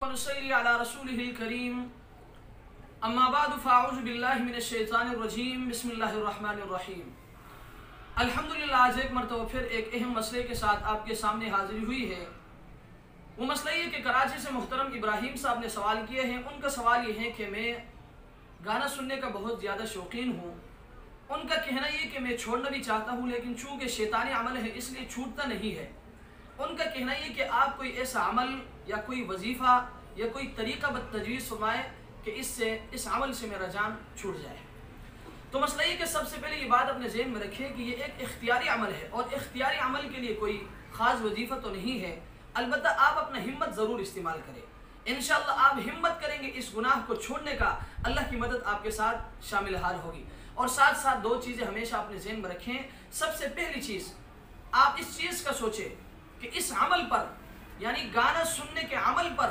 वनुसल्ली अला रसूलिहिल करीम अम्मा बाद फ़अऊज़ु बिल्लाहि मिनश शैतानिर रजीम बिस्मिल्लाहिर रहमानिर रहीम। अल्हम्दुलिल्लाह, आज एक मरतबा फिर एक अहम मसले के साथ आपके सामने हाजिरी हुई है। वो मसला ये कि कराची से मुहतरम इब्राहिम साहब ने सवाल किए हैं। उनका सवाल ये है कि मैं गाना सुनने का बहुत ज़्यादा शौकीन हूँ। उनका कहना ये कि मैं छोड़ना भी चाहता हूँ, लेकिन चूँकि शैतानी अमल है इसलिए छूटता नहीं है। उनका कहना ये कि आप कोई ऐसा अमल या कोई वजीफ़ा या कोई तरीक़ा तजवीज़ फरमाएं कि इससे इस अमल से मेरा जान छूट जाए। तो मसला ये कि सबसे पहले ये बात अपने ज़हन में रखें कि ये एक इख्तियारी अमल है और इख्तियारी अमल के लिए कोई ख़ास वजीफ़ा तो नहीं है। अलबत्ता आप अपना हिम्मत ज़रूर इस्तेमाल करें। इंशाअल्लाह आप हिम्मत करेंगे इस गुनाह को छोड़ने का, अल्लाह की मदद आपके साथ शामिल हाल होगी। और साथ साथ दो चीज़ें हमेशा अपने ज़हन में रखें। सबसे पहली चीज़, आप इस चीज़ का सोचें कि इस अमल पर, यानी गाना सुनने के अमल पर,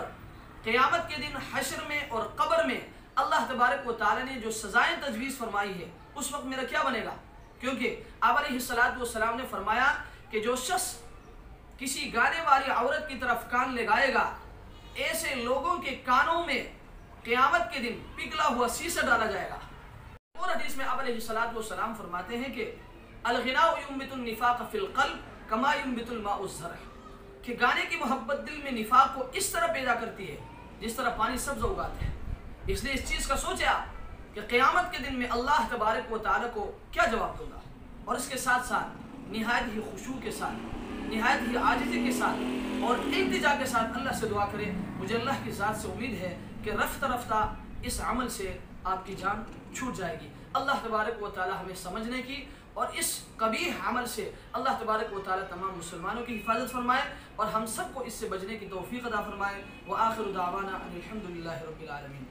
क़यामत के दिन हश्र में और कब्र में अल्लाह तबारक व तआला ने जो सज़ाएँ तजवीज़ फरमाई है, उस वक्त मेरा क्या बनेगा? क्योंकि आप अलैहिस्सलातु वस्सलाम ने फरमाया कि जो शख्स किसी गाने वाली औरत की तरफ कान लगाएगा, ऐसे लोगों के कानों में क़यामत के दिन पिघला हुआ शीशा डाला जाएगा। और हदीस में आप अलैहिस्सलातु वस्सलाम फरमाते हैं कि अल-ग़िनाउ युंबितुन निफ़ाक़ फ़िल क़ल्ब कमा युंबितुल माउ ज़रअ, कि गाने की मोहब्बत दिल में निफाक को इस तरह पैदा करती है जिस तरह पानी सब्ज़ उगाता है। इसलिए इस चीज़ का सोचे आप कि क़यामत के दिन में अल्लाह तबारक व तआला को क्या जवाब दूंगा। और इसके साथ साथ निहायत ही खुशू के साथ, निहायत ही आजिज़ी के साथ और इल्तिजा के साथ अल्लाह से दुआ करें। मुझे अल्लाह की ज़ात से उम्मीद है कि रफ्ता रफ्ता इस अमल से आपकी जान छूट जाएगी। अल्लाह तबारक व तआला हमें समझने की और इस कबीह अमल से अल्लाह तबारक व तआला तमाम मुसलमानों की हिफाजत फरमाए और हम सबको इससे बचने की तौफीक अता फरमाए। व आखिरु दावाना अनिल हम्दुलिल्लाहि रब्बिल आलमीन।